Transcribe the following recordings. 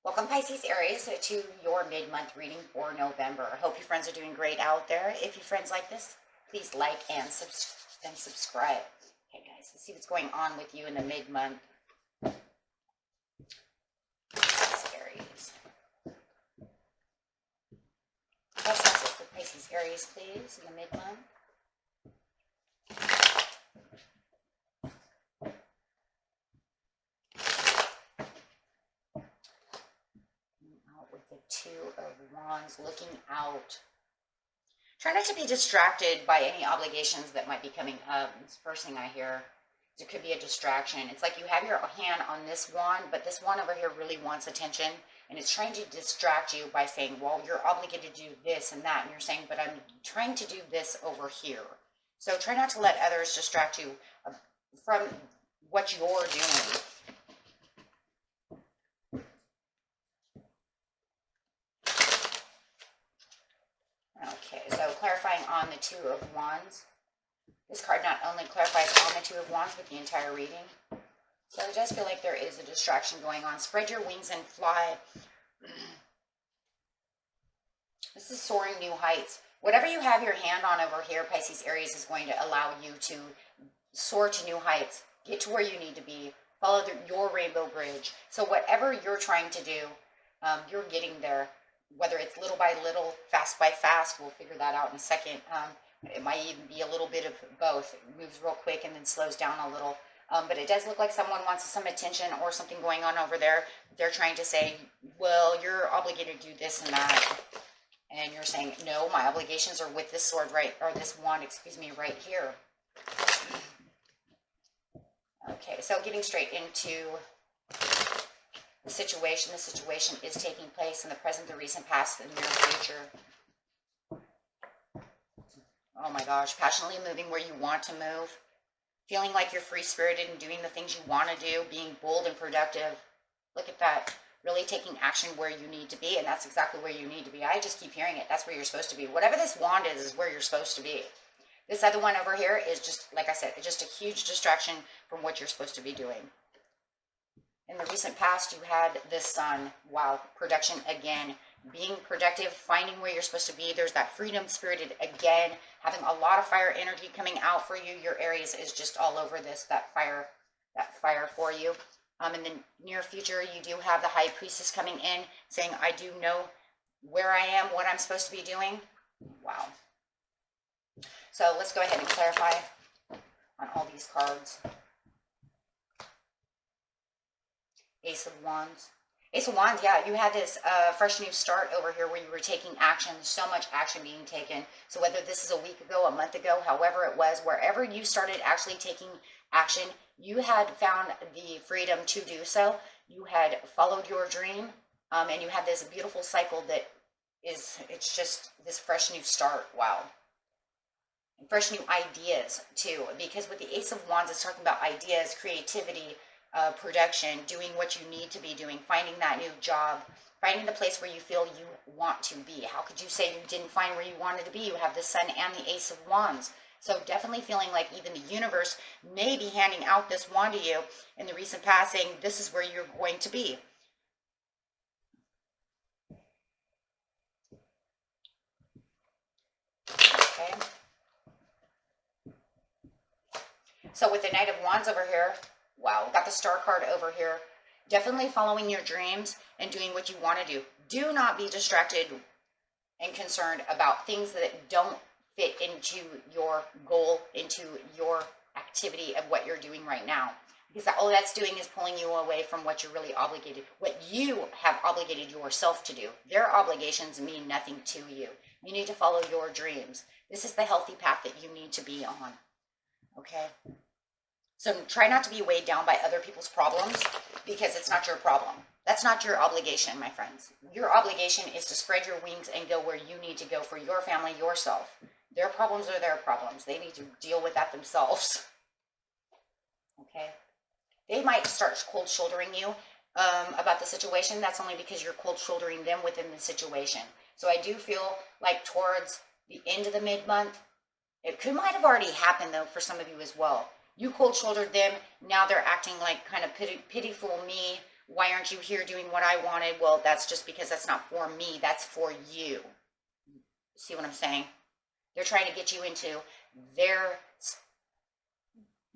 Welcome, Pisces, Aries, to your mid-month reading for November. I hope you friends are doing great out there. If you friends like this, please like and subscribe. Okay, guys, let's see what's going on with you in the mid-month. Pisces, Aries. What's message for Pisces, Aries, please, in the mid-month? With the Two of Wands, looking out. Try not to be distracted by any obligations that might be coming up. It's the first thing I hear. It could be a distraction. It's like you have your hand on this wand, but this wand over here really wants attention, and it's trying to distract you by saying, well, you're obligated to do this and that, and you're saying, but I'm trying to do this over here. So try not to let others distract you from what you're doing. Okay, so clarifying on the Two of Wands. This card not only clarifies on the Two of Wands, but the entire reading. So it does feel like there is a distraction going on. Spread your wings and fly. This is soaring new heights. Whatever you have your hand on over here, Pisces, Aries, is going to allow you to soar to new heights. Get to where you need to be. Follow your rainbow bridge. So whatever you're trying to do, you're getting there. Whether it's little by little, fast by fast, we'll figure that out in a second. It might even be a little bit of both. It moves real quick and then slows down a little. But it does look like someone wants some attention or something going on over there. They're trying to say, well, you're obligated to do this and that. And you're saying, no, my obligations are with this sword or this wand, excuse me, right here. Okay, so getting straight into the situation is taking place in the present, the recent, past, and near future. Oh my gosh, passionately moving where you want to move. Feeling like you're free-spirited and doing the things you want to do, being bold and productive. Look at that. Really taking action where you need to be, and that's exactly where you need to be. I just keep hearing it. That's where you're supposed to be. Whatever this wand is where you're supposed to be. This other one over here is just, like I said, it's just a huge distraction from what you're supposed to be doing. In the recent past, you had the Sun. Wow, production again. Being productive, finding where you're supposed to be. There's that freedom-spirited again. Having a lot of fire energy coming out for you. Your Aries is just all over this, that fire for you. In the near future, you do have the High Priestess coming in, saying, I do know where I am, what I'm supposed to be doing. Wow. So let's go ahead and clarify on all these cards. Ace of Wands. Ace of Wands, yeah, you had this fresh new start over here where you were taking action. There's so much action being taken. So whether this is a week ago, a month ago, however it was, wherever you started actually taking action, you had found the freedom to do so. You had followed your dream, and you had this beautiful cycle that it's just this fresh new start. Wow. And fresh new ideas, too, because with the Ace of Wands, it's talking about ideas, creativity, production, doing what you need to be doing, finding that new job, finding the place where you feel you want to be. How could you say you didn't find where you wanted to be? You have the Sun and the Ace of Wands. So definitely feeling like even the universe may be handing out this wand to you in the recent past, saying this is where you're going to be. Okay. So with the Knight of Wands over here, wow, got the Star card over here. Definitely following your dreams and doing what you want to do. Do not be distracted and concerned about things that don't fit into your goal, into your activity of what you're doing right now. Because all that's doing is pulling you away from what you're really obligated, what you have obligated yourself to do. Their obligations mean nothing to you. You need to follow your dreams. This is the healthy path that you need to be on. Okay? So try not to be weighed down by other people's problems, because it's not your problem. That's not your obligation, my friends. Your obligation is to spread your wings and go where you need to go for your family, yourself. Their problems are their problems. They need to deal with that themselves. Okay? They might start cold shouldering you about the situation. That's only because you're cold shouldering them within the situation. So I do feel like towards the end of the mid-month, might have already happened, though, for some of you as well. You cold-shouldered them. Now they're acting like kind of pitiful me, Why aren't you here doing what I wanted? Well, that's just because that's not for me. That's for you. See what I'm saying? They're trying to get you into their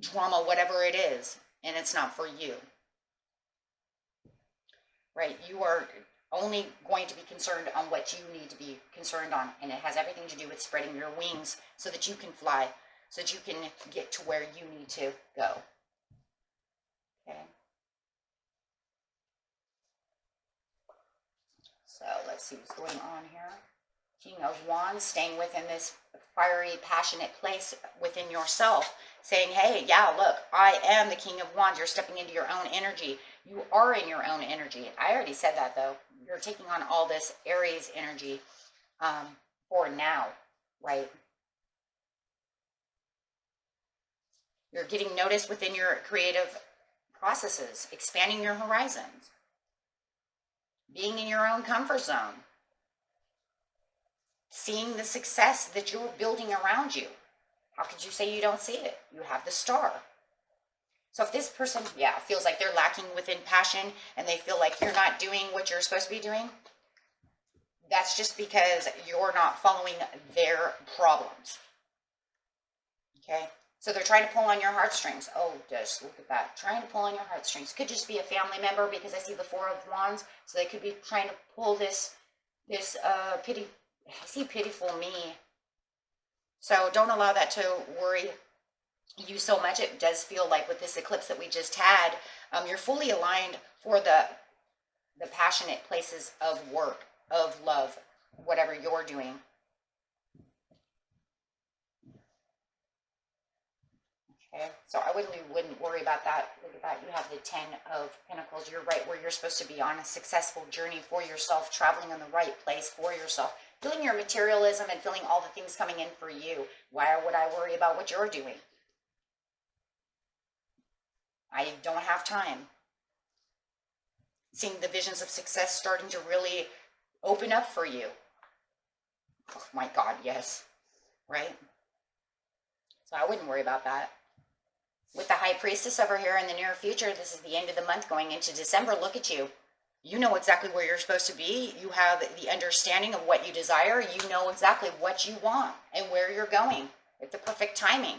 drama, whatever it is, and it's not for you. Right? You are only going to be concerned on what you need to be concerned on, and it has everything to do with spreading your wings so that you can fly, so that you can get to where you need to go. Okay? So let's see what's going on here. King of Wands, staying within this fiery, passionate place within yourself, saying, hey, yeah, look, I am the King of Wands. You're stepping into your own energy. You are in your own energy. I already said that, though. You're taking on all this Aries energy for now, right? You're getting noticed within your creative processes, expanding your horizons, being in your own comfort zone, seeing the success that you're building around you. How could you say you don't see it? You have the star. So if this person, feels like they're lacking within passion and they feel like you're not doing what you're supposed to be doing, that's just because you're not following their problems. Okay? So they're trying to pull on your heartstrings. Oh, just look at that. Trying to pull on your heartstrings. Could just be a family member because I see the Four of Wands. So they could be trying to pull this pity. I see pitiful me. So don't allow that to worry you so much. It does feel like with this eclipse that we just had, you're fully aligned for the passionate places of work, of love, whatever you're doing. Okay, so I wouldn't worry about that. Look at that. You have the 10 of Pentacles. You're right where you're supposed to be, on a successful journey for yourself, traveling in the right place for yourself, feeling your materialism and feeling all the things coming in for you. Why would I worry about what you're doing? I don't have time. Seeing the visions of success starting to really open up for you. Oh my God, yes. Right? So I wouldn't worry about that. With the High Priestess over here in the near future, this is the end of the month going into December. Look at you. You know exactly where you're supposed to be. You have the understanding of what you desire. You know exactly what you want and where you're going with the perfect timing.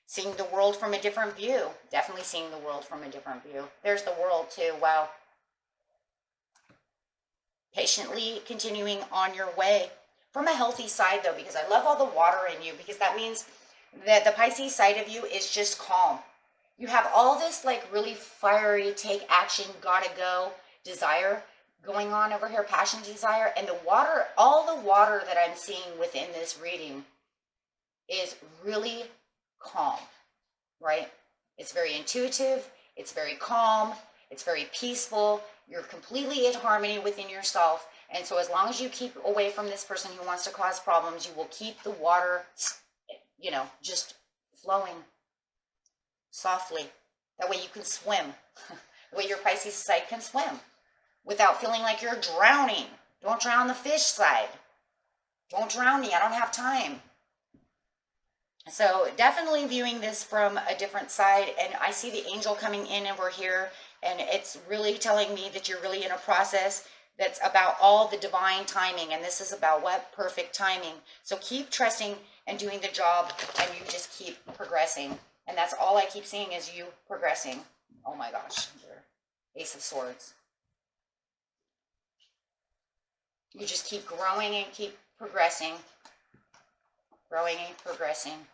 Seeing the world from a different view. Definitely seeing the world from a different view. There's the world too. Wow. Patiently continuing on your way. From a healthy side though, because I love all the water in you, because that means that the Pisces side of you is just calm. You have all this like really fiery, take action, gotta go desire going on over here, passion, desire, and the water, all the water that I'm seeing within this reading is really calm, right? It's very intuitive, it's very calm, it's very peaceful. You're completely in harmony within yourself. And so as long as you keep away from this person who wants to cause problems, you will keep the water, just flowing softly. That way you can swim. The way your Pisces side can swim without feeling like you're drowning. Don't drown the fish side. Don't drown me. I don't have time. So definitely viewing this from a different side. And I see the angel coming in over here. And it's really telling me that you're really in a process that's about all the divine timing. And this is about what? Perfect timing. So keep trusting and doing the job, and you just keep progressing. And that's all I keep seeing is you progressing. Oh my gosh. Ace of Swords. You just keep growing and keep progressing. Growing and progressing.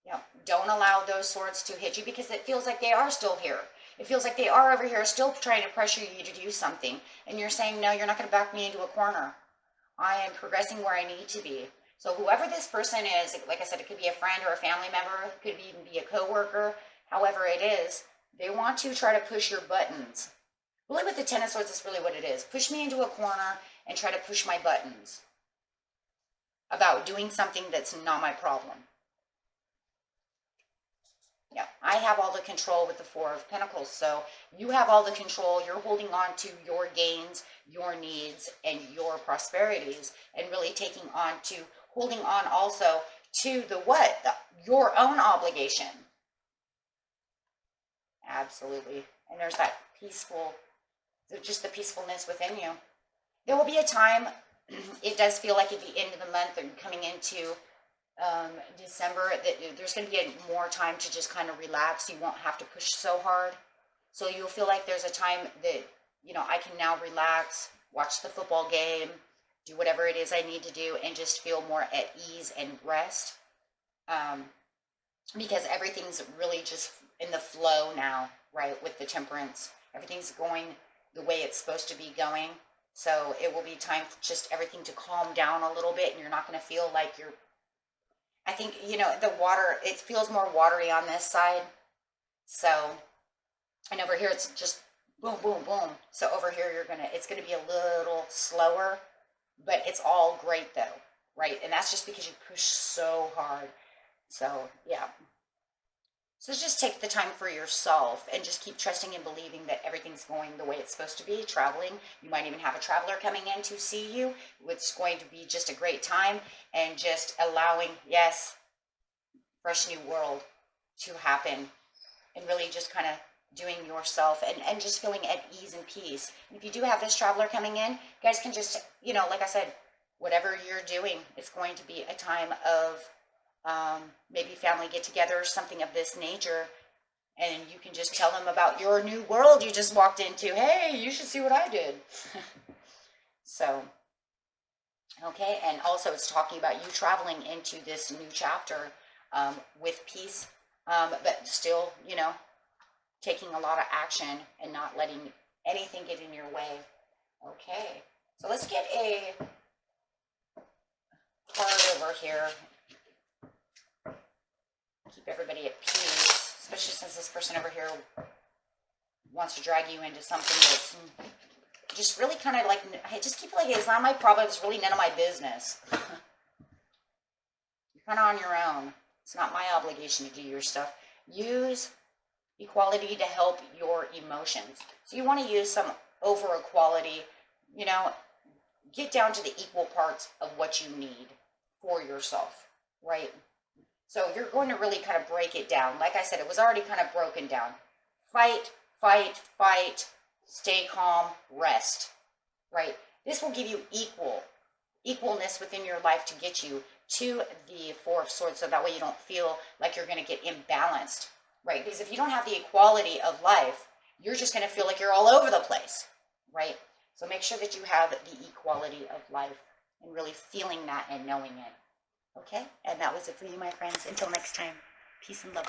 Yeah. Don't allow those swords to hit you, because it feels like they are still here. It feels like they are over here still trying to pressure you to do something. And you're saying, no, you're not going to back me into a corner. I am progressing where I need to be. So whoever this person is, like I said, it could be a friend or a family member. It could even be a coworker. However it is, they want to try to push your buttons. Really with the Ten of Swords, that's really what it is. Push me into a corner and try to push my buttons about doing something that's not my problem. Yeah, I have all the control with the Four of Pentacles. So you have all the control. You're holding on to your gains, your needs, and your prosperities, and really taking on to, holding on also to the what? your own obligation. Absolutely. And there's that peaceful, just the peacefulness within you. There will be a time, it does feel like at the end of the month and coming into December, that there's going to be more time to just kind of relax. You won't have to push so hard. So you'll feel like there's a time that, you know, I can now relax, watch the football game, do whatever it is I need to do, and just feel more at ease and rest. Because everything's really just in the flow now, right, with the temperance. Everything's going the way it's supposed to be going. So it will be time for just everything to calm down a little bit, and you're not going to feel like you're, I think, you know, the water, it feels more watery on this side. So, and over here it's just boom, boom, boom. So over here it's going to be a little slower, but it's all great though, right? And that's just because you push so hard. So, yeah. So just take the time for yourself and just keep trusting and believing that everything's going the way it's supposed to be. Traveling, you might even have a traveler coming in to see you. It's going to be just a great time, and just allowing, yes, fresh new world to happen, and really just kind of doing yourself and just feeling at ease and peace. And if you do have this traveler coming in, you guys can just, you know, like I said, whatever you're doing, it's going to be a time of maybe family get together or something of this nature, and you can just tell them about your new world you just walked into. Hey, you should see what I did. So, okay, and also it's talking about you traveling into this new chapter with peace, but still, you know, taking a lot of action and not letting anything get in your way. Okay, so let's get a card over here. Keep everybody at peace, especially since this person over here wants to drag you into something that's just really kind of like, I just keep like, it's not my problem, it's really none of my business. You're kind of on your own. It's not my obligation to do your stuff. Use equality to help your emotions. So you want to use some over equality, you know, get down to the equal parts of what you need for yourself, right? So you're going to really kind of break it down. Like I said, it was already kind of broken down. Fight, fight, fight, stay calm, rest, right? This will give you equalness within your life to get you to the Four of Swords, so that way you don't feel like you're going to get imbalanced, right? Because if you don't have the equality of life, you're just going to feel like you're all over the place, right? So make sure that you have the equality of life and really feeling that and knowing it. Okay, and that was it for you, my friends. Until next time, peace and love.